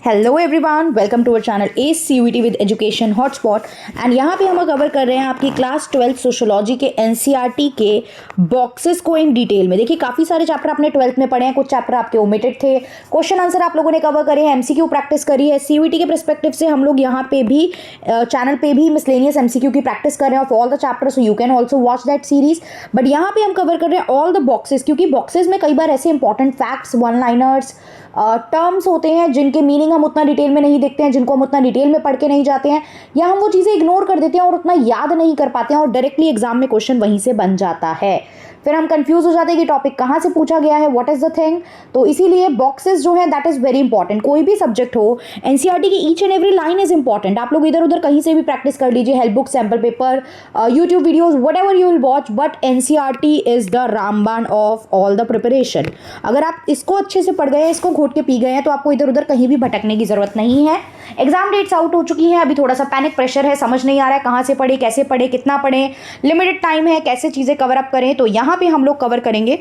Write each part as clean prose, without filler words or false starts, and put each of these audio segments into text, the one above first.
Hello everyone, welcome to our channel S CUET with education hotspot. And यहाँ पे हम cover कर रहे हैं आपकी क्लास 12 सोशोलॉजी के NCERT के बॉक्सेस को इन डिटेल में। देखिए काफ़ी सारे चैप्टर आपने 12th में पढ़े हैं, कुछ चैप्टर आपके ओमिटेड थे, क्वेश्चन आंसर आप लोगों ने कवर करे हैं, MCQ प्रैक्टिस करी है। CUET के परस्पेक्टिव से हम लोग यहाँ पे भी चैनल पे भी मिसलेनियस MCQ की प्रैक्टिस कर रहे हैं of all the chapter, so you can also watch that series. But यहाँ पे हम कवर कर रहे हैं ऑल द बॉक्सेस, क्योंकि बॉक्सेस में कई बार ऐसे important facts, one liners, terms होते हैं जिनके मीनिंग हम उतना डिटेल में नहीं देखते हैं, जिनको हम उतना डिटेल में पढ़ के नहीं जाते हैं, या हम वो चीज़ें इग्नोर कर देते हैं और उतना याद नहीं कर पाते हैं और डायरेक्टली एग्जाम में क्वेश्चन वहीं से बन जाता है। फिर हम कंफ्यूज हो जाते हैं कि टॉपिक कहाँ से पूछा गया है, व्हाट इज द थिंग। तो इसीलिए बॉक्सेस जो है दैट इज वेरी इंपॉर्टेंट। कोई भी सब्जेक्ट हो, NCERT की each and every line is important. आप लोग इधर उधर कहीं से भी प्रैक्टिस कर लीजिए, help book, sample paper, YouTube videos, what ever you will watch, but NCERT is the रामबाण ऑफ ऑल द प्रिपरेशन। अगर आप इसको अच्छे से पढ़ गए हैं, इसको घोट के पी गए हैं, तो आपको इधर उधर कहीं भी भटकने की जरूरत नहीं है। एग्जाम डेट्स आउट हो चुकी हैं, अभी थोड़ा सा पैनिक प्रेशर है, समझ नहीं आ रहा है कहाँ से पढ़े, कैसे पढ़े, कितना पढ़े, लिमिटेड टाइम है, कैसे चीज़ें कवर अप करें। तो यहाँ पे हम लोग कवर करेंगे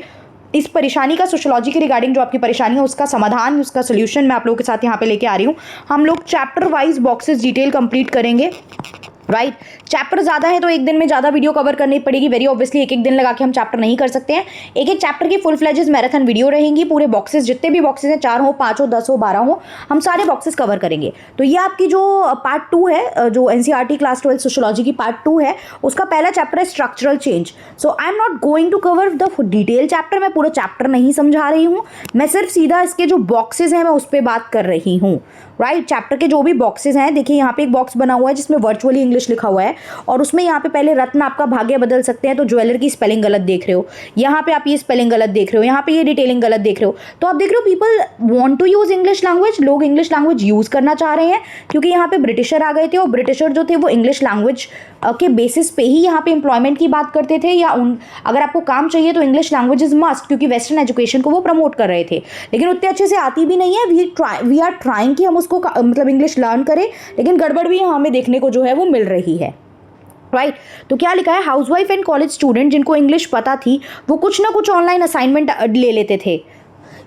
इस परेशानी का, सोशोलॉजी के रिगार्डिंग जो आपकी परेशानी है उसका समाधान, उसका सोल्यूशन मैं आप लोगों के साथ यहाँ पे लेके आ रही हूँ। हम लोग chapter wise boxes detail complete करेंगे, राइट। चैप्टर ज़्यादा है तो एक दिन में ज़्यादा वीडियो कवर करनी पड़ेगी, वेरी ऑब्वियसली एक एक दिन लगा के हम चैप्टर नहीं कर सकते हैं। एक एक चैप्टर की फुल फ्लेजेस मैराथन वीडियो रहेंगी, पूरे बॉक्सेस जितने भी बॉक्सेस हैं, 4 हो, 5 हो, 10 हो, 12 हो, हम सारे बॉक्सेस कवर करेंगे। तो ये आपकी जो पार्ट 2 है, जो NCERT क्लास 12 सोशोलॉजी की पार्ट 2 है, उसका पहला चैप्टर है structural change. So I am not going to cover the detail chapter, मैं पूरा चैप्टर नहीं समझा रही हूँ, मैं सिर्फ सीधा इसके जो बॉक्सेस हैं मैं उस पर बात कर रही हूँ, राइट। चैप्टर के जो भी बॉक्सेस हैं, देखिए यहाँ पे एक बॉक्स बना हुआ है जिसमें वर्चुअली इंग्लिश लिखा हुआ है, और उसमें यहाँ पे पहले रत्न आपका भाग्य बदल सकते हैं, तो ज्वेलर की स्पेलिंग गलत देख रहे हो, यहाँ पे आप ये स्पेलिंग गलत देख रहे हो, यहाँ पे ये डिटेलिंग गलत देख रहे हो। तो आप देख रहे हो people want to use English language, लोग इंग्लिश लैंग्वेज यूज करना चाह रहे हैं, क्योंकि यहाँ पे ब्रिटिशर आ गए थे और ब्रिटिशर जो थे वो इंग्लिश लैंग्वेज के बेसिस पे ही यहाँ पे एम्प्लॉयमेंट की बात करते थे, या अगर आपको काम चाहिए तो इंग्लिश लैंग्वेज इज मस्ट, क्योंकि वेस्टर्न एजुकेशन को वो प्रमोट कर रहे थे। लेकिन उतने अच्छे से आती भी नहीं है, वी आर ट्राइंग कि हम उसको मतलब इंग्लिश लर्न करें, लेकिन गड़बड़ भी हमें देखने को जो है वो मिल रही है, राइट। तो क्या लिखा है, हाउसवाइफ एंड कॉलेज स्टूडेंट जिनको इंग्लिश पता थी वो कुछ ना कुछ ऑनलाइन असाइनमेंट ले लेते थे।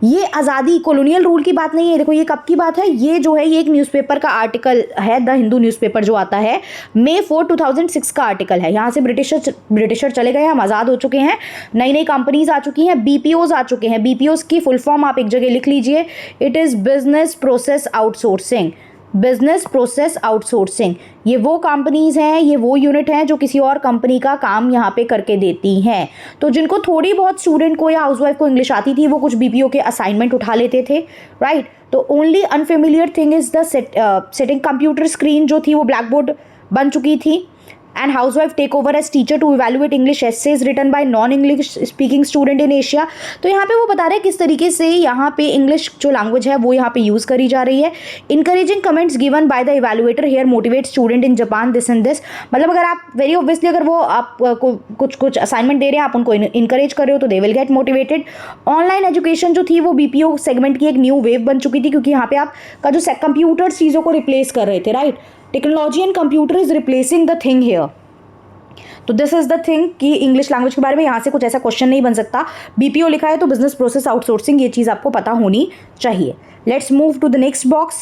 ये आज़ादी कॉलोनियल रूल की बात नहीं है, देखो ये कब की बात है, ये जो है ये एक न्यूज़पेपर का आर्टिकल है, द हिंदू न्यूज़पेपर जो आता है, May 4, 2006 का आर्टिकल है। यहाँ से ब्रिटिशर चले गए, हम आज़ाद हो चुके हैं, नई नई कंपनीज आ चुकी हैं, BPOs आ चुके हैं। BPOs की फुल फॉर्म आप एक जगह लिख लीजिए, it is business process outsourcing. Business process outsourcing, ये वो कंपनीज हैं, ये वो यूनिट हैं जो किसी और कंपनी का काम यहाँ पे करके देती हैं। तो जिनको थोड़ी बहुत स्टूडेंट को या हाउसवाइफ को इंग्लिश आती थी, वो कुछ BPO के असाइनमेंट उठा लेते थे, राइट। तो only unfamiliar thing is the setting computer screen जो थी वो ब्लैक बोर्ड बन चुकी थी। And housewife take over as teacher to evaluate English essays written by non English speaking student in Asia. तो यहाँ पे वो बता रहे हैं किस तरीके से यहाँ पे इंग्लिश जो लैंग्वेज है वो यहाँ पे यूज़ करी जा रही है। Encouraging comments given by the evaluator here motivate student in Japan this and this. मतलब अगर आप वेरी ऑब्वियसली अगर वो आप कुछ असाइनमेंट दे रहे हैं, आप उनको इनकरेज कर रहे हो, तो they will get motivated. Online education जो थी वो BPO सेगमेंट की एक न्यू वेव बन चुकी थी, क्योंकि यहाँ पे आपका जो कंप्यूटर चीज़ों को रिप्लेस कर रहे थे, right. Technology and computer is replacing the thing here. तो दिस इज द थिंग कि इंग्लिश लैंग्वेज के बारे में यहाँ से कुछ ऐसा क्वेश्चन नहीं बन सकता। BPO लिखा है तो बिजनेस प्रोसेस आउटसोर्सिंग, ये चीज़ आपको पता होनी चाहिए। Let's move to the next box.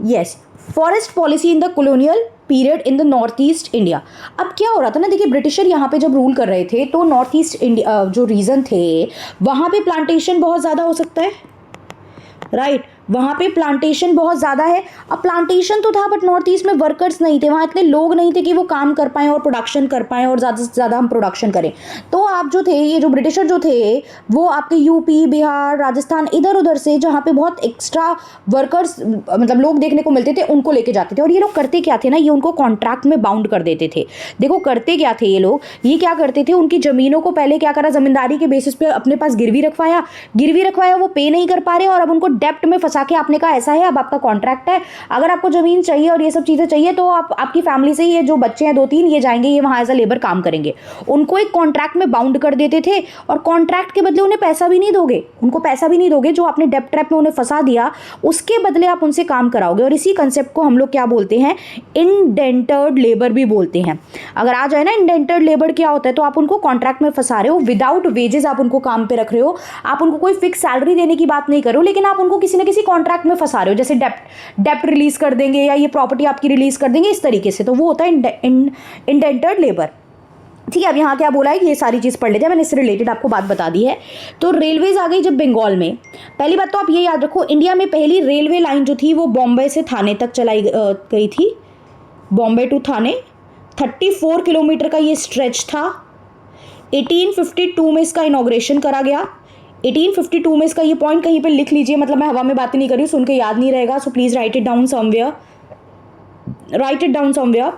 Yes, forest policy in the colonial period in the north east India. अब क्या हो रहा था ना, देखिए ब्रिटिशर यहाँ पे जब रूल कर रहे थे तो नॉर्थ ईस्ट इंडिया जो रीजन थे वहाँ पे प्लांटेशन बहुत ज़्यादा हो सकता है, राइट। वहाँ पे प्लांटेशन बहुत ज़्यादा है। अब प्लांटेशन तो था बट नॉर्थ ईस्ट में वर्कर्स नहीं थे, वहाँ इतने लोग नहीं थे कि वो काम कर पाएँ और प्रोडक्शन कर पाएँ और ज़्यादा से ज़्यादा हम प्रोडक्शन करें। तो आप जो थे, ये जो ब्रिटिशर जो थे वो आपके UP, बिहार, राजस्थान, इधर उधर से जहाँ पे बहुत एक्स्ट्रा वर्कर्स मतलब लोग देखने को मिलते थे उनको लेके जाते थे। और ये लोग करते क्या थे ना, ये उनको कॉन्ट्रैक्ट में बाउंड कर देते थे। देखो करते क्या थे ये लोग, ये क्या करते थे, उनकी ज़मीनों को पहले क्या करा, ज़मींदारी के बेसिस पे अपने पास गिरवी रखवाया, वो पे नहीं कर पा रहे और अब उनको डेप्ट में फंसा के आपने कहा ऐसा है, अब आपका कॉन्ट्रैक्ट है, अगर आपको ज़मीन चाहिए और ये सब चीज़ें चाहिए तो आप आपकी फैमिली से ये जो बच्चे हैं 2-3 ये जाएंगे, ये वहाँ एज अ लेबर काम करेंगे। उनको एक कॉन्ट्रैक्ट में बाउंड कर देते थे और कॉन्ट्रैक्ट के बदले उन्हें पैसा भी नहीं दोगे, उनको पैसा भी नहीं दोगे, जो आपने डेप्ट ट्रैप में उन्हें फंसा दिया उसके बदले आप उनसे काम कराओगे। और इसी कंसेप्ट को हम लोग क्या बोलते हैं, इंडेंटर्ड लेबर भी बोलते हैं। अगर आ जाए ना इंडेंटर्ड लेबर क्या होता है, तो आप उनको कॉन्ट्रैक्ट में फंसा रहे हो, विदाउट वेजेस आप उनको काम पे रख रहे हो, आप उनको कोई फिक्स सैलरी देने की बात नहीं कर रहे हो, लेकिन आप उनको किसी न किसी किसी कॉन्ट्रैक्ट में फंसा रहे हो, जैसे डेप्ट रिलीज कर देंगे या ये प्रॉपर्टी आपकी रिलीज कर देंगे इस तरीके से, तो वो होता है इंडेंटर्ड लेबर। ठीक है, अब यहाँ क्या बोला है ये सारी चीज़ पढ़ लेते हैं, मैंने इससे रिलेटेड आपको बात बता दी है। तो रेलवेज आ गई जब बंगाल में, पहली बात तो आप ये याद रखो, इंडिया में पहली रेलवे लाइन जो थी वो बॉम्बे से थाने तक चलाई गई थी, बॉम्बे टू थाने 34 किलोमीटर का ये स्ट्रेच था। 1852 में इसका इनॉग्रेशन करा गया। 1852 में इसका ये पॉइंट कहीं पे लिख लीजिए, मतलब मैं हवा में बातें नहीं कर रही हूँ, सुन के याद नहीं रहेगा, so please write it down somewhere.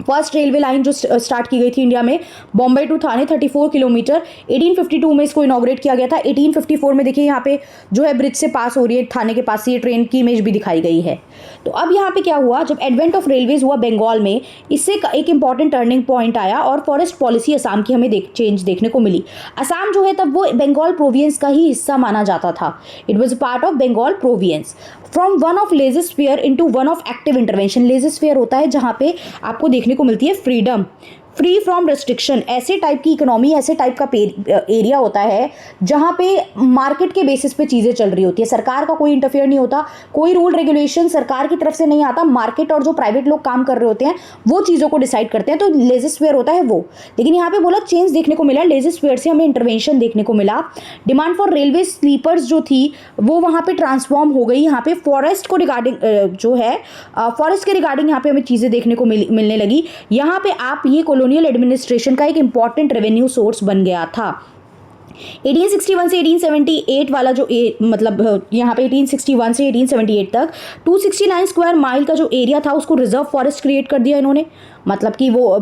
First railway line जो स्टार्ट की गई थी इंडिया में बॉम्बे टू थाने 34 किलोमीटर, 1852 में इसको इनॉग्रेट किया गया था। 1854 में देखिए यहाँ पे जो है ब्रिज से पास हो रही है, थाने के पास से ये ट्रेन की इमेज भी दिखाई गई है। तो अब यहाँ पे क्या हुआ, जब एडवेंट ऑफ रेलवेज हुआ बंगाल में, इससे एक इंपॉर्टेंट टर्निंग पॉइंट आया और फॉरेस्ट पॉलिसी असम की हमें चेंज देखने को मिली। असम जो है तब वो बंगाल प्रोविंस का ही हिस्सा माना जाता था, it was part of Bengal province. From one of laissez faire into one of active intervention. Laissez faire होता है जहाँ पे आपको देखने को मिलती है फ्रीडम, फ्री फ्रॉम रिस्ट्रिक्शन, ऐसे टाइप की इकोनॉमी, ऐसे टाइप का एरिया होता है जहाँ पे मार्केट के बेसिस पे चीज़ें चल रही होती है, सरकार का कोई इंटरफेयर नहीं होता, कोई रूल रेगुलेशन सरकार की तरफ से नहीं आता, मार्केट और जो प्राइवेट लोग काम कर रहे होते हैं वो चीज़ों को डिसाइड करते हैं, तो लेजिस्फेयर होता है वो। लेकिन यहाँ पे बोला चेंज देखने को मिला, लेजिस्फेयर से हमें इंटरवेंशन देखने को मिला। डिमांड फॉर रेलवे स्लीपर्स जो थी वो वहाँ पे ट्रांसफॉर्म हो गई, यहाँ पे फॉरेस्ट को रिगार्डिंग जो है फॉरेस्ट के रिगार्डिंग यहाँ पे हमें चीज़ें देखने को मिलने लगी। यहाँ पे आप ये कॉलोनियल एडमिनिस्ट्रेशन का एक इंपॉर्टेंट रेवेन्यू सोर्स बन गया था। 1861 से 1878 वाला जो मतलब यहाँ पे 1861 से 1878 तक 269 स्क्वायर माइल का जो एरिया था उसको रिजर्व फॉरेस्ट क्रिएट कर दिया इन्होंने, मतलब कि वो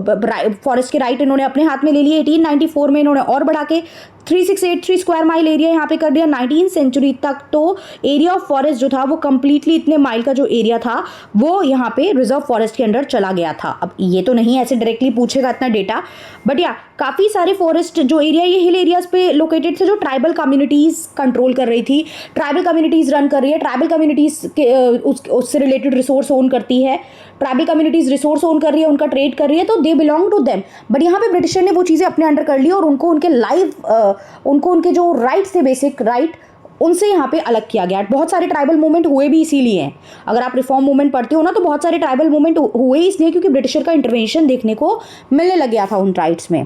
फॉरेस्ट के राइट इन्होंने अपने हाथ में ले लिए। 1894 में इन्होंने और बढ़ा के 3683 स्क्वायर माइल एरिया यहाँ पे कर दिया। 19वीं सेंचुरी तक तो एरिया ऑफ फॉरेस्ट जो था वो कंप्लीटली इतने माइल का जो एरिया था वो यहाँ पे रिजर्व फॉरेस्ट के अंडर चला गया था। अब ये तो नहीं ऐसे डायरेक्टली पूछेगा इतना डेटा, बट या काफ़ी सारे फॉरेस्ट जो एरिया ये हिल एरियाज पे लोकेटेड थे जो ट्राइबल कम्युनिटीज़ कंट्रोल कर रही थी, ट्राइबल कम्युनिटीज़ रन कर रही है, ट्राइबल कम्युनिटीज़ के उससे रिलेटेड रिसोर्स ओन करती है, ट्राइबल कम्युनिटीज़ रिसोर्स ओन कर रही है, उनका ट्रेड कर रही है, तो they belong to them. But यहाँ पे ब्रिटिशर ने वो चीज़ें अपने अंडर कर ली और उनको उनके जो राइट्स थे, बेसिक राइट, उनसे यहाँ पे अलग किया गया। बहुत सारे ट्राइबल मूवमेंट हुए भी इसीलिए हैं, अगर आप रिफॉर्म मूवमेंट पढ़ते हो ना तो बहुत सारे ट्राइबल मूवमेंट हुए इसलिए क्योंकि ब्रिटिशर का इंटरवेंशन देखने को मिलने लग गया था उन राइट्स में।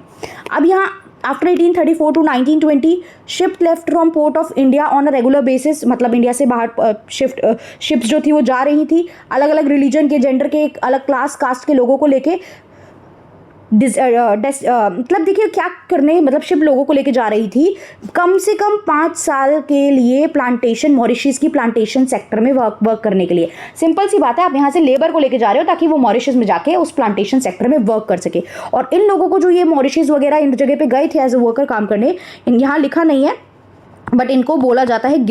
अब यहाँ after 1834 to 1920 ship left from port of India on a regular basis, मतलब इंडिया से बाहर शिप्स जो थी वो जा रही थी, अलग अलग रिलीजन के, जेंडर के, एक अलग क्लास कास्ट के लोगों को लेके मतलब देखिए क्या करने, मतलब शिप लोगों को लेके जा रही थी कम से कम 5 साल के लिए प्लांटेशन, मॉरिशस की प्लांटेशन सेक्टर में वर्क करने के लिए। सिंपल सी बात है, आप यहाँ से लेबर को लेके जा रहे हो ताकि वो मॉरिशस में जाके उस प्लांटेशन सेक्टर में वर्क कर सके। और इन लोगों को जो ये मॉरिशस वगैरह इन जगह पे गए थे एज ए वर्कर काम करने, यहाँ लिखा नहीं है बट इनको बोला जाता है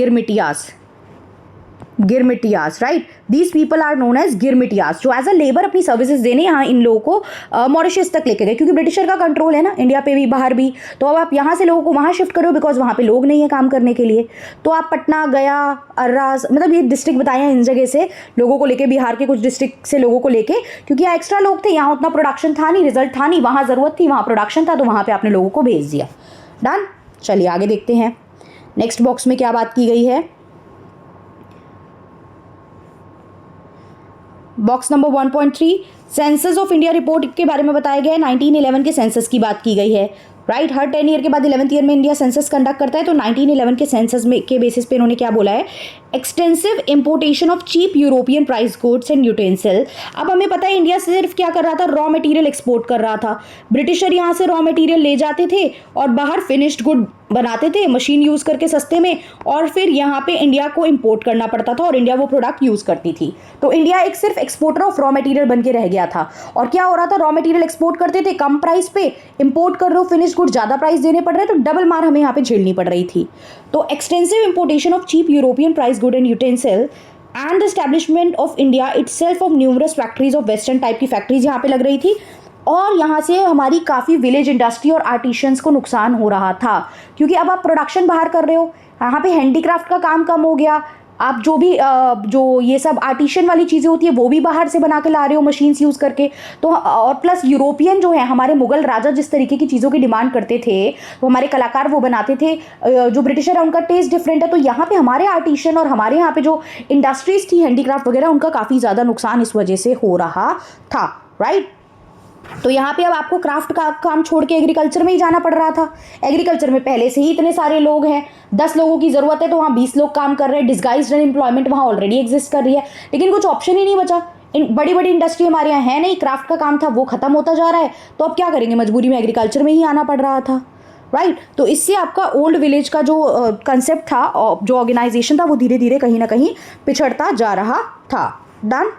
girmitiyas, right. These people are known as girmitiyas, जो एज अ लेबर अपनी सर्विसेज देने यहाँ इन लोगों को मॉरिशस तक लेके गए, क्योंकि ब्रिटिशर का कंट्रोल है ना इंडिया पे भी बाहर भी, तो अब आप यहाँ से लोगों को वहाँ शिफ्ट करो बिकॉज वहाँ पे लोग नहीं है काम करने के लिए। तो आप पटना, गया, अर्रा, मतलब ये डिस्ट्रिक्ट बताए हैं इन जगह से लोगों को लेके, बिहार के कुछ डिस्ट्रिक्ट से लोगों को लेके, क्योंकि यहाँ एक्स्ट्रा लोग थे, यहाँ उतना प्रोडक्शन था नहीं, रिजल्ट था नहीं, वहाँ ज़रूरत थी, वहाँ प्रोडक्शन था, तो वहाँ पर आपने लोगों को भेज दिया। डन। चलिए आगे देखते हैं नेक्स्ट बॉक्स में क्या बात की गई है। Box number 1.3 census of India report के बारे में बताया गया है। 1911 के सेंसस की बात की गई है, राइट। हर 10 ईयर के बाद 11th ईयर में इंडिया सेंसस कंडक्ट करता है, तो 1911 के सेंसस में के बेसिस पे इन्होंने क्या बोला है, extensive importation of cheap European price goods and utensil. अब हमें पता है इंडिया सिर्फ क्या कर रहा था, रॉ मटेरियल एक्सपोर्ट कर रहा था। ब्रिटिशर यहाँ से रॉ मटेरियल ले जाते थे और बाहर फिनिश्ड गुड बनाते थे मशीन यूज़ करके सस्ते में, और फिर यहाँ पे इंडिया को इंपोर्ट करना पड़ता था और इंडिया वो प्रोडक्ट यूज़ करती थी। तो इंडिया एक सिर्फ एक्सपोर्टर ऑफ रॉ मटेरियल बन के रह गया था। और क्या हो रहा था, रॉ मटेरियल एक्सपोर्ट करते थे कम प्राइस पे, इंपोर्ट कर रहे हो फिनिश्ड गुड ज़्यादा प्राइस देने पड़ रहे, तो डबल मार हमें यहाँ पे झेलनी पड़ रही थी। तो extensive importation of cheap European price good and utensil and the establishment of India itself of numerous factories of western type की फैक्ट्रीज यहाँ पे लग रही थी, और यहाँ से हमारी काफ़ी विलेज इंडस्ट्री और आर्टिशंस को नुकसान हो रहा था, क्योंकि अब आप प्रोडक्शन बाहर कर रहे हो, यहाँ पे हैंडीक्राफ्ट का काम कम हो गया, आप जो भी जो ये सब आर्टिशियन वाली चीज़ें होती है वो भी बाहर से बना के ला रहे हो मशीन्स यूज़ करके। तो और प्लस यूरोपियन जो है, हमारे मुगल राजा जिस तरीके की चीज़ों की डिमांड करते थे, तो हमारे कलाकार वो बनाते थे। जो ब्रिटिशर है उनका टेस्ट डिफरेंट है, तो यहाँ पे हमारे आर्टिशियन और हमारे यहाँ पे जो इंडस्ट्रीज थी हैंडीक्राफ्ट वगैरह, उनका काफ़ी ज़्यादा नुकसान इस वजह से हो रहा था, राइट। तो यहाँ पे अब आपको क्राफ्ट का काम छोड़ के एग्रीकल्चर में ही जाना पड़ रहा था। एग्रीकल्चर में पहले से ही इतने सारे लोग हैं, 10 लोगों की ज़रूरत है तो वहाँ 20 लोग काम कर रहे हैं। डिस्गाइज्ड अनएम्प्लॉयमेंट वहाँ ऑलरेडी एग्जिस्ट कर रही है, लेकिन कुछ ऑप्शन ही नहीं बचा। बड़ी बड़ी इंडस्ट्री हमारे यहाँ है नहीं, क्राफ्ट का काम था वो खत्म होता जा रहा है, तो अब क्या करेंगे, मजबूरी में एग्रीकल्चर में ही आना पड़ रहा था, राइट। तो इससे आपका ओल्ड विलेज का जो कंसेप्ट था, जो ऑर्गेनाइजेशन था, वो धीरे धीरे कहीं ना कहीं पिछड़ता जा रहा था। डन।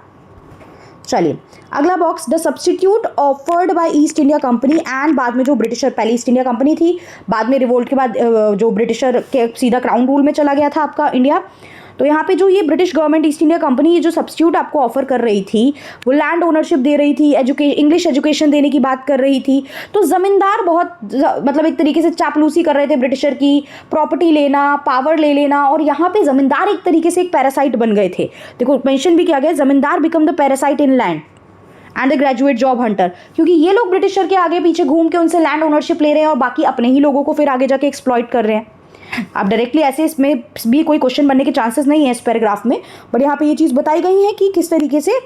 चलिए अगला box, the substitute offered by east India company and, बाद में जो ब्रिटिशर, पहले ईस्ट इंडिया कंपनी थी, बाद में रिवोल्ट के बाद जो ब्रिटिशर के सीधा क्राउन रूल में चला गया था आपका इंडिया। तो यहाँ पे जो ये British government east India company ये जो सब्स्टिट्यूट आपको ऑफर कर रही थी, वो लैंड ओनरशिप दे रही थी, इंग्लिश एजुकेशन देने की बात कर रही थी। तो ज़मींदार बहुत मतलब एक तरीके से चापलूसी कर रहे थे ब्रिटिशर की, प्रॉपर्टी लेना, पावर ले लेना, और यहाँ पे ज़मींदार एक तरीके से एक पैरासाइट बन गए थे। देखो मेंशन भी किया गया, ज़मींदार become the parasite in land and the graduate job Hunter, क्योंकि ये लोग ब्रिटिशर के आगे पीछे घूम के उनसे लैंड ओनरशिप ले रहे हैं और बाकी अपने ही लोगों को फिर आगे जाके एक्सप्लॉइट कर रहे हैं। अब डायरेक्टली ऐसे इसमें भी कोई क्वेश्चन बनने के चांसेस नहीं है इस पैराग्राफ में, बट यहाँ पे ये चीज़ बताई गई है कि किस तरीके से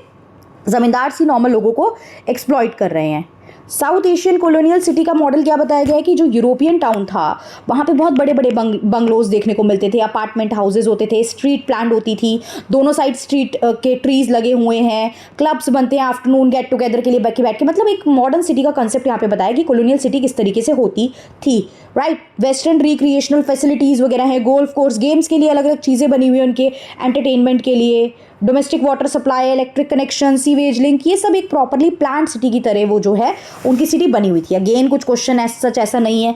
ज़मींदार सी नॉर्मल लोगों को एक्सप्लॉइट कर रहे हैं। साउथ एशियन कॉलोनियल सिटी का मॉडल क्या बताया गया है कि जो यूरोपियन टाउन था वहाँ पे बहुत बड़े बड़े बंगलोज देखने को मिलते थे, अपार्टमेंट हाउसेज होते थे, स्ट्रीट प्लान होती थी, दोनों साइड स्ट्रीट के ट्रीज लगे हुए हैं, क्लब्स बनते हैं आफ्टरनून गेट टुगेदर के लिए बैठ के, मतलब एक मॉडर्न सिटी का कंसेप्ट यहाँ पे बताया कि कॉलोनियल सिटी किस तरीके से होती थी, राइट। वेस्टर्न रिक्रिएशनल फैसिलिटीज़ वगैरह है, गोल्फ कोर्स, गेम्स के लिए अलग अलग चीज़ें बनी हुई हैं उनके एंटरटेनमेंट के लिए, domestic water supply, electric connection, sewage link, ये सब एक प्रॉपरली प्लान सिटी की तरह वो जो है उनकी सिटी बनी हुई थी। अगेन कुछ क्वेश्चन सच ऐसा नहीं है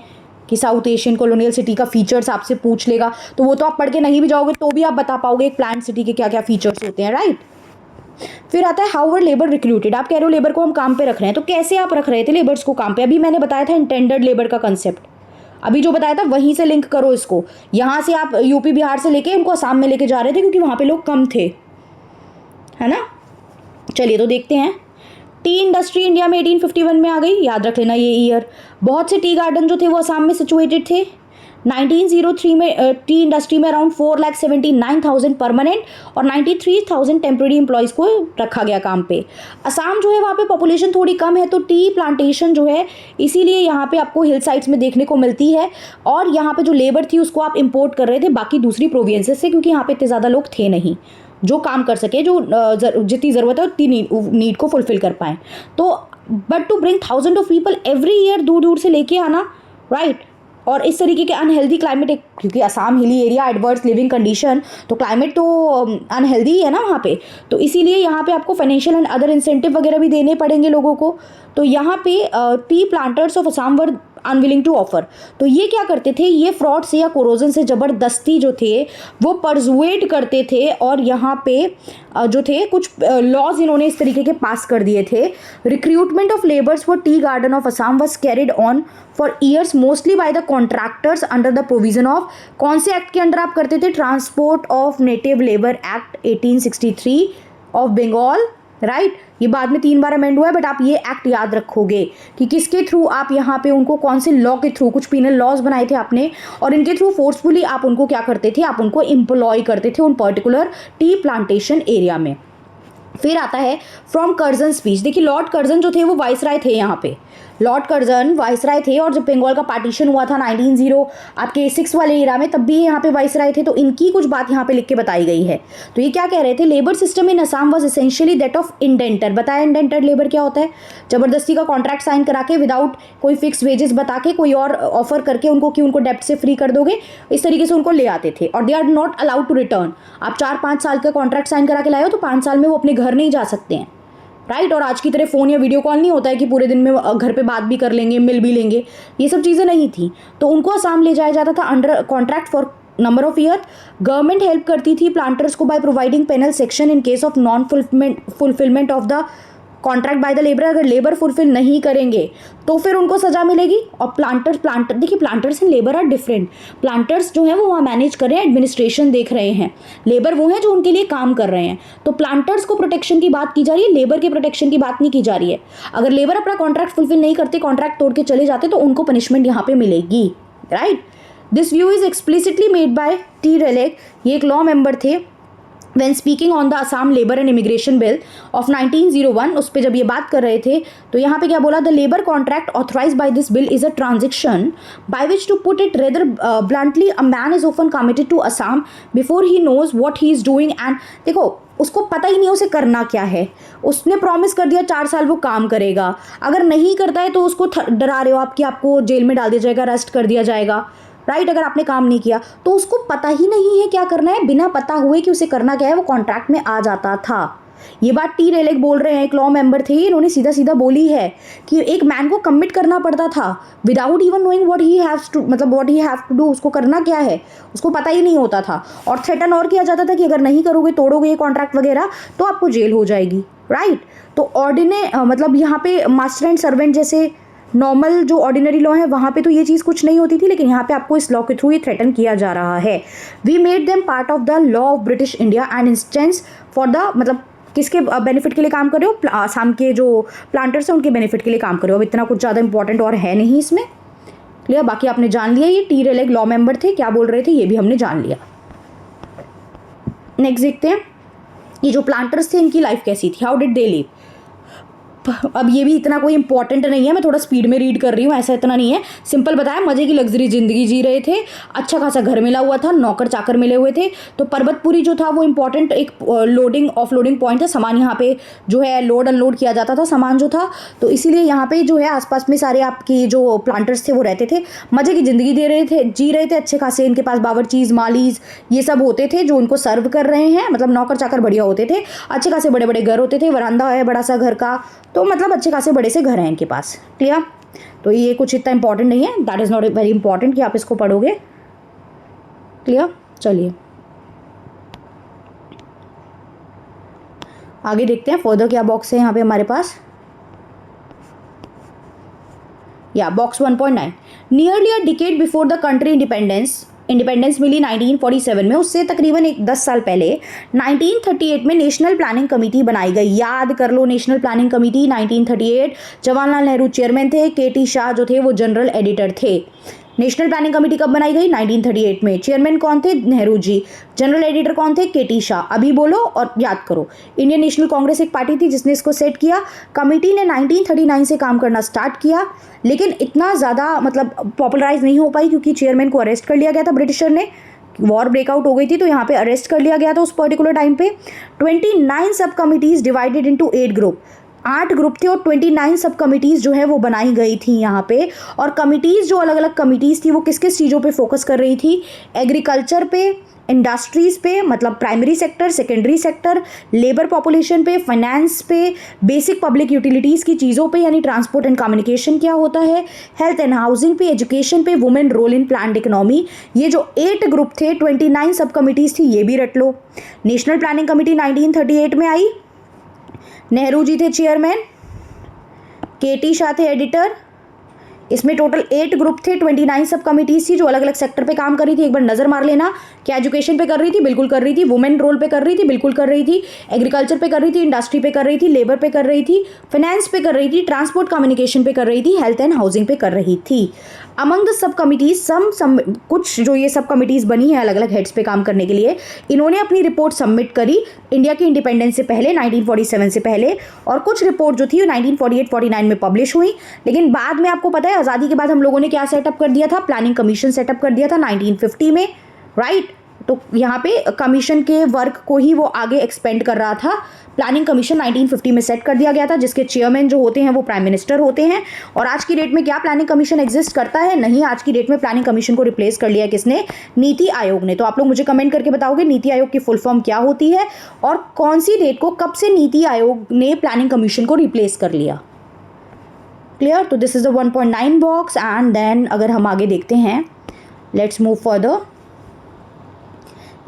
कि साउथ एशियन कॉलोनियल सिटी का फीचर्स आपसे पूछ लेगा, तो वो तो आप पढ़ के नहीं भी जाओगे तो भी आप बता पाओगे एक प्लान सिटी के क्या क्या फीचर्स होते हैं, राइट। फिर आता है हाउ वर लेबर रिक्रूटेड। आप कह रहे हो लेबर को हम काम पे रख रहे हैं, तो कैसे आप रख रहे थे लेबर्स को काम पे? अभी मैंने बताया था इंटेंडेड लेबर का कंसेप्ट, अभी जो बताया था वहीं से लिंक करो इसको। यहाँ से आप यूपी बिहार से लेके उनको असम में लेके जा रहे थे क्योंकि वहाँ पे लोग कम थे, है ना। चलिए तो देखते हैं। टी इंडस्ट्री इंडिया में 1851 में आ गई, याद रख लेना ये ईयर। बहुत से टी गार्डन जो थे वो असम में सिचुएटेड थे। 1903 में टी इंडस्ट्री में अराउंड 4,79,000 परमानेंट और 93,000 टेम्प्रेरी एम्प्लॉयज़ को रखा गया काम पे। असम जो है वहाँ पे पॉपुलेशन थोड़ी कम है, तो टी प्लांटेशन जो है इसीलिए यहाँ पे आपको हिल साइड्स में देखने को मिलती है, और यहाँ पे जो लेबर थी उसको आप इंपोर्ट कर रहे थे बाकी दूसरी प्रोविंसेस से, क्योंकि यहाँ पे इतने ज़्यादा लोग थे नहीं जो काम कर सके, जो जितनी ज़रूरत है उतनी नीड को फुलफिल कर पाएँ। तो but to bring thousand of people every year दूर दूर से लेके आना, राइट। और इस तरीके के अनहेल्दी क्लाइमेट, क्योंकि Assam hilly area, adverse living condition, तो क्लाइमेट तो अनहेल्दी है ना वहाँ पे, तो इसीलिए यहाँ पे आपको फाइनेंशियल एंड अदर इंसेंटिव वगैरह भी देने पड़ेंगे लोगों को। तो यहाँ पे tea planters of Assam were unwilling to offer, तो ये क्या करते थे, ये फ्रॉड से या कोरोजन से ज़बरदस्ती जो थे वो परजुएट करते थे, और यहाँ पे जो थे कुछ लॉज इन्होंने इस तरीके के पास कर दिए थे। Recruitment of labours for tea garden of Assam was carried on for years mostly by the contractors under the provision of, कौन से एक्ट के अंडर आप करते थे, transport of native labour act 1863 of Bengal, right. ये बाद में 3 बार अमेंड हुआ है, बट आप ये एक्ट याद रखोगे कि किसके थ्रू आप यहाँ पे उनको, कौन से लॉ के थ्रू, कुछ पीनल लॉज बनाए थे आपने, और इनके थ्रू फोर्सफुली आप उनको क्या करते थे, आप उनको एम्प्लॉय करते थे उन पर्टिकुलर टी प्लांटेशन एरिया में। फिर आता है फ्रॉम कर्जन स्पीच। देखिए लॉर्ड कर्जन जो थे वो वाइसराय थे, यहाँ पे लॉर्ड कर्जन वाइसराय थे, और जब बंगाल का पार्टीशन हुआ था 1906 आपके 6 वाले एरा में, तब भी यहाँ पे वाइसराय थे। तो इनकी कुछ बात यहाँ पे लिख के बताई गई है। तो ये क्या कह रहे थे, labour system in Assam was essentially that of indenter. बताया इंडेंटर लेबर क्या होता है, जबरदस्ती का कॉन्ट्रैक्ट साइन करा के विदाउट कोई फिक्स वेजेस बता के कोई और ऑफर करके उनको कि उनको डेप्ट से फ्री कर दोगे, इस तरीके से उनको ले आते थे। और they are not allowed to return. आप 4-5 साल का कॉन्ट्रैक्ट साइन करा के लाए हो तो 5 साल में वो अपने घर नहीं जा सकते हैं, राइट। और आज की तरह फ़ोन या वीडियो कॉल नहीं होता है कि पूरे दिन में घर पे बात भी कर लेंगे, मिल भी लेंगे, ये सब चीज़ें नहीं थी। तो उनको असम ले जाया जाता था under contract for number of year. Government help करती थी प्लांटर्स को by providing penal section in case of non fulfilment of the contract by the labour, अगर लेबर फुलफिल नहीं करेंगे तो फिर उनको सजा मिलेगी। और प्लांटर देखिए, planters and labour are different. Planters जो है वो वहाँ मैनेज कर रहे हैं, एडमिनिस्ट्रेशन देख रहे हैं, लेबर वो हैं जो उनके लिए काम कर रहे हैं। तो प्लांटर्स को प्रोटेक्शन की बात की जा रही है, लेबर के प्रोटेक्शन की बात नहीं की जा रही है। अगर लेबर अपना कॉन्ट्रैक्ट फुलफिल नहीं करते, कॉन्ट्रैक्ट तोड़ के चले जाते, तो उनको पनिशमेंट यहाँ पे मिलेगी, right. This view is explicitly made by T Raleigh, ये एक लॉ मेंबर थे, when speaking on the Assam Labour and Immigration Bill of 1901, उस पर जब ये बात कर रहे थे तो यहाँ पे क्या बोला, the labour contract authorise by this bill is a transaction by which to put it rather bluntly a man is often committed to Assam before he knows what he is doing. And देखो, उसको पता ही नहीं उसे करना क्या है, उसने promise कर दिया 4 साल वो काम करेगा, अगर नहीं करता है तो उसको डरा रहे हो आप कि आपको जेल में डाल दिया जाएगा, अरेस्ट कर दिया जाएगा, राइट। अगर आपने काम नहीं किया तो उसको पता ही नहीं है क्या करना है, बिना पता हुए कि उसे करना क्या है वो कॉन्ट्रैक्ट में आ जाता था। ये बात टी रेलेक बोल रहे हैं, एक लॉ मेंबर थे, इन्होंने सीधा सीधा बोली है कि एक मैन को कमिट करना पड़ता था without even knowing what he haves to, मतलब what he have to do, उसको करना क्या है उसको पता ही नहीं होता था। और थ्रेटन और किया जाता था कि अगर नहीं करोगे, तोड़ोगे ये कॉन्ट्रैक्ट वगैरह तो आपको जेल हो जाएगी, राइट। तो मतलब यहाँ पे मास्टर एंड सर्वेंट जैसे नॉर्मल जो ऑर्डिनरी लॉ है वहाँ पे तो ये चीज़ कुछ नहीं होती थी, लेकिन यहाँ पे आपको इस लॉ के थ्रू ये थ्रेटन किया जा रहा है। We made them part of the law of British India and instance for the, मतलब किसके बेनिफिट के लिए काम कर रहे हो, आसाम के जो प्लांटर्स हैं उनके बेनिफिट के लिए काम कर रहे हो। अब इतना कुछ ज़्यादा इंपॉर्टेंट और है नहीं इसमें, क्लियर। बाकी आपने जान लिया ये टी रेलेक लॉ मेंबर थे, क्या बोल रहे थे ये भी हमने जान लिया। नेक्स्ट देखते हैं, ये जो प्लांटर्स थे इनकी लाइफ कैसी थी, हाउ डिड दे लिव। अब ये भी इतना कोई इंपॉर्टेंट नहीं है, मैं थोड़ा स्पीड में रीड कर रही हूँ, ऐसा इतना नहीं है, सिंपल बताया, मजे की लग्जरी जिंदगी जी रहे थे, अच्छा खासा घर मिला हुआ था, नौकर चाकर मिले हुए थे। तो पर्वतपुरी जो था वो इंपॉर्टेंट एक लोडिंग ऑफलोडिंग पॉइंट था, सामान यहाँ पे जो है लोड अनलोड किया जाता था सामान जो था, तो इसीलिए यहाँ पे जो है आसपास में सारे आपकी जो प्लांटर्स थे वो रहते थे, मजे की जिंदगी जी रहे थे, अच्छे खासे इनके पास बावर्चीज मालीज ये सब होते थे जो इनको सर्व कर रहे हैं, मतलब नौकर चाकर बढ़िया होते थे, अच्छे खासे बड़े बड़े घर होते थे, वरांदा है बड़ा सा घर का, तो मतलब अच्छे खासे बड़े से घर हैं इनके पास, क्लियर। तो ये कुछ इतना इंपॉर्टेंट नहीं है, that is not very important कि आप इसको पढ़ोगे, क्लियर। चलिए आगे देखते हैं फर्दर क्या बॉक्स है यहाँ पे हमारे पास। या box 1.9, nearly a decade before the country independence मिली 1947 में, उससे तकरीबन 10 साल पहले 1938 में नेशनल प्लानिंग कमेटी बनाई गई। याद कर लो national planning committee 1938, Jawaharlal Nehru chairman थे, केटी शाह जो थे वो जनरल एडिटर थे। नेशनल प्लानिंग कमेटी कब बनाई गई, 1938 में। चेयरमैन कौन थे, नेहरू जी। जनरल एडिटर कौन थे, केटी शाह। अभी बोलो और याद करो। इंडियन नेशनल कांग्रेस एक पार्टी थी जिसने इसको सेट किया। कमेटी ने 1939 से काम करना स्टार्ट किया, लेकिन इतना ज़्यादा मतलब पॉपुलराइज नहीं हो पाई क्योंकि चेयरमैन को अरेस्ट कर लिया गया था ब्रिटिशर ने, वॉर ब्रेकआउट हो गई थी तो यहाँ पे अरेस्ट कर लिया गया था उस पर्टिकुलर टाइम पे। 29 सब committees divided into 8 group, 8 group थे और 29 सब कमिटीज़ जो है वो बनाई गई थी यहाँ पे। और कमिटीज़ जो अलग अलग कमिटीज़ थी वो किस किस चीज़ों पे फोकस कर रही थी, एग्रीकल्चर पे, इंडस्ट्रीज़ पे मतलब primary sector, secondary sector, labour population पे, फाइनेंस पे, बेसिक पब्लिक यूटिलिटीज़ की चीज़ों पे यानी ट्रांसपोर्ट एंड कम्युनिकेशन क्या होता है, हेल्थ एंड हाउसिंग पे, एजुकेशन पे, women role in planned economy. ये जो 8 ग्रुप थे, 29 सब कमिटीज़ थी, ये भी रट लो। नेशनल प्लानिंग कमेटी 1938 में आई, नेहरू जी थे चेयरमैन, केटी शाह थे एडिटर। इसमें टोटल 8 ग्रुप थे, 29 सब कमिटीज थी जो अलग अलग सेक्टर पे काम कर रही थी। एक बार नजर मार लेना, क्या एजुकेशन पे कर रही थी, बिल्कुल कर रही थी। वुमेन रोल पे कर रही थी, बिल्कुल कर रही थी। एग्रीकल्चर पे कर रही थी, इंडस्ट्री पे कर रही थी, लेबर पे कर रही थी, फाइनेंस पे कर रही थी, ट्रांसपोर्ट कम्युनिकेशन पे कर रही थी, हेल्थ एंड हाउसिंग पे कर रही थी। अमंग द सब कमिटीज कुछ जो ये सब कमिटीज बनी है अलग अलग हेड्स पे काम करने के लिए, इन्होंने अपनी रिपोर्ट सबमिट करी इंडिया के इंडिपेंडेंस से पहले, 1947 से पहले। और कुछ रिपोर्ट जो थी 1948-49 में पब्लिश हुई। लेकिन बाद में आपको पता है आज़ादी के बाद हम लोगों ने क्या सेटअप कर दिया था, प्लानिंग कमीशन सेटअप कर दिया था 1950 में, राइट। तो यहाँ पे कमीशन के वर्क को ही वो आगे एक्सपेंड कर रहा था। प्लानिंग कमीशन 1950 में सेट कर दिया गया था जिसके चेयरमैन जो होते हैं वो प्राइम मिनिस्टर होते हैं। और आज की डेट में क्या प्लानिंग कमीशन एग्जिस्ट करता है? नहीं, आज की डेट में प्लानिंग कमीशन को रिप्लेस कर लिया किसने? नीति आयोग ने। तो आप लोग मुझे कमेंट करके बताओगे नीति आयोग की फुल फॉर्म क्या होती है और कौन सी डेट को कब से नीति आयोग ने प्लानिंग कमीशन को रिप्लेस कर लिया। क्लियर? तो this is the 1.9 box and then अगर हम आगे देखते हैं, let's move further.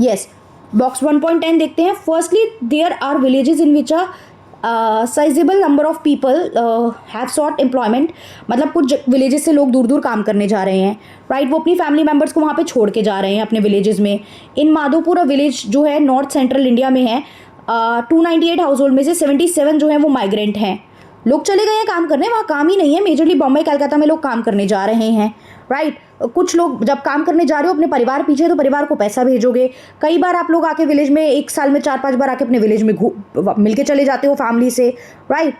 Yes, box 1.10 देखते हैं। Firstly there are villages in which sizeable number of people have sought employment, मतलब कुछ विलेजेस से लोग दूर दूर काम करने जा रहे हैं, राइट वो अपनी फैमिली मेम्बर्स को वहाँ पे छोड़ के जा रहे हैं अपने विलेजेस में। इन माधोपुरा विलेज जो है नॉर्थ सेंट्रल इंडिया में है, 298 हाउस होल्ड में से 77 जो है वो माइग्रेंट हैं, लोग चले गए हैं काम करने, वहाँ काम ही नहीं है, मेजरली बॉम्बे कलकत्ता में लोग काम करने जा रहे हैं, राइट। कुछ लोग जब काम करने जा रहे हो अपने परिवार पीछे, तो परिवार को पैसा भेजोगे, कई बार आप लोग आके विलेज में एक साल में 4-5 बार आके अपने विलेज में मिल के चले जाते हो फैमिली से, राइट।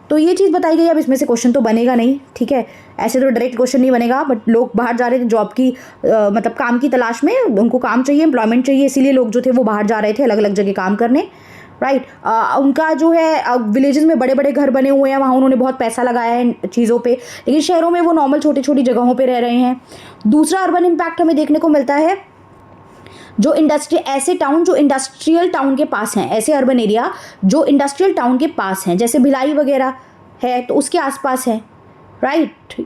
तो ये चीज़ बताई गई। अब इसमें से क्वेश्चन तो बनेगा नहीं, ठीक है, ऐसे तो डायरेक्ट क्वेश्चन नहीं बनेगा, बट लोग बाहर जा रहे थे जॉब की मतलब काम की तलाश में, उनको काम चाहिए, एम्प्लॉयमेंट चाहिए, इसीलिए लोग जो थे वो बाहर जा रहे थे अलग अलग जगह काम करने, राइट। उनका जो है विलेजेस में बड़े बड़े घर बने हुए हैं, वहाँ उन्होंने बहुत पैसा लगाया है चीज़ों पे, लेकिन शहरों में वो नॉर्मल छोटी छोटी जगहों पे रह रहे हैं। दूसरा अर्बन इम्पैक्ट हमें देखने को मिलता है, जो ऐसे टाउन जो इंडस्ट्रियल टाउन के पास हैं, ऐसे अर्बन एरिया जो इंडस्ट्रियल टाउन के पास हैं, जैसे भिलाई वगैरह है तो उसके आसपास है, राइट।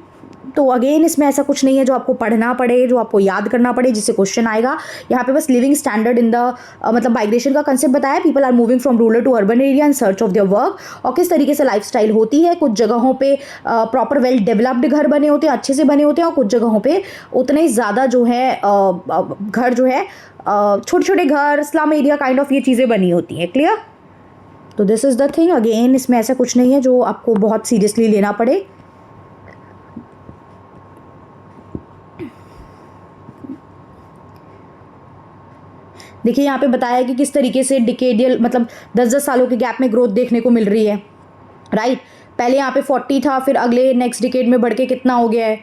तो अगेन इसमें ऐसा कुछ नहीं है जो आपको पढ़ना पड़े, जो आपको याद करना पड़े, जिससे क्वेश्चन आएगा। यहाँ पे बस लिविंग स्टैंडर्ड इन द मतलब माइग्रेशन का कंसेप्ट बताया, people are moving from rural to urban area in search of their work, और किस तरीके से लाइफस्टाइल होती है। कुछ जगहों पे प्रॉपर वेल डेवलप्ड घर बने होते हैं, अच्छे से बने होते हैं, और कुछ जगहों पे उतने ही ज़्यादा जो है घर जो है छोटे छोटे घर, स्लम एरिया काइंड ऑफ ये चीज़ें बनी होती हैं। क्लियर? तो this is the thing. Again इसमें ऐसा कुछ नहीं है जो आपको बहुत सीरियसली लेना पड़े। देखिए यहाँ पे बताया है कि किस तरीके से डिकेडियल मतलब 10-10 सालों के गैप में ग्रोथ देखने को मिल रही है, राइट। पहले यहाँ पे 40 था, फिर अगले नेक्स्ट डिकेड में बढ़ के कितना हो गया है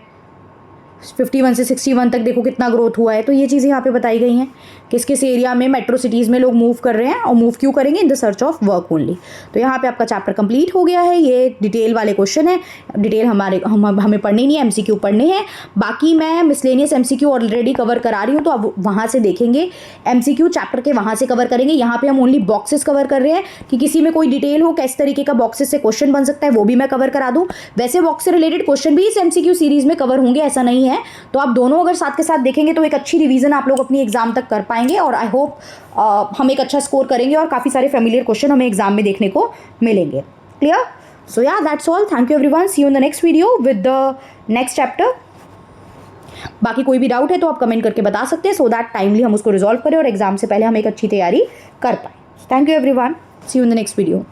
51 से 61 तक, देखो कितना ग्रोथ हुआ है। तो ये चीज़ें यहाँ पे बताई गई हैं, किस किस एरिया में मेट्रो सिटीज़ में लोग मूव कर रहे हैं, और मूव क्यों करेंगे, in the search of work only. तो यहाँ पे आपका चैप्टर कंप्लीट हो गया है। ये डिटेल वाले क्वेश्चन है, डिटेल हमें पढ़नी नहीं है, एमसीक्यू पढ़ने हैं। बाकी मैं मिसलेनियस एमसीक्यू ऑलरेडी कवर करा रही हूँ, तो अब वहाँ से देखेंगे एमसीक्यू चैप्टर के, वहाँ से कवर करेंगे। यहाँ पे हम ओनली बॉक्सेस कवर कर रहे हैं कि किसी में कोई डिटेल हो, किस तरीके का बॉक्सेस से क्वेश्चन बन सकता है, वो भी मैं कवर करा दूँ। वैसे बॉक्स से रिलेटेड क्वेश्चन भी इस एमसीक्यू सीरीज में कवर होंगे, ऐसा नहीं है। तो आप दोनों अगर साथ के साथ देखेंगे तो एक अच्छी रिवीजन आप लोग अपनी एग्जाम तक कर पाएंगे, और आई होप हम एक अच्छा स्कोर करेंगे और काफ़ी सारे फेमिलियर क्वेश्चन हमें एग्जाम में देखने को मिलेंगे। क्लियर? सो या that's all. Thank you everyone, see you in the next video with the next chapter. बाकी कोई भी डाउट है तो आप कमेंट करके बता सकते हैं, सो दैट टाइमली हम उसको रिजॉल्व करें और एग्जाम से पहले हम एक अच्छी तैयारी कर पाएँ। Thank you everyone, see you in the next video.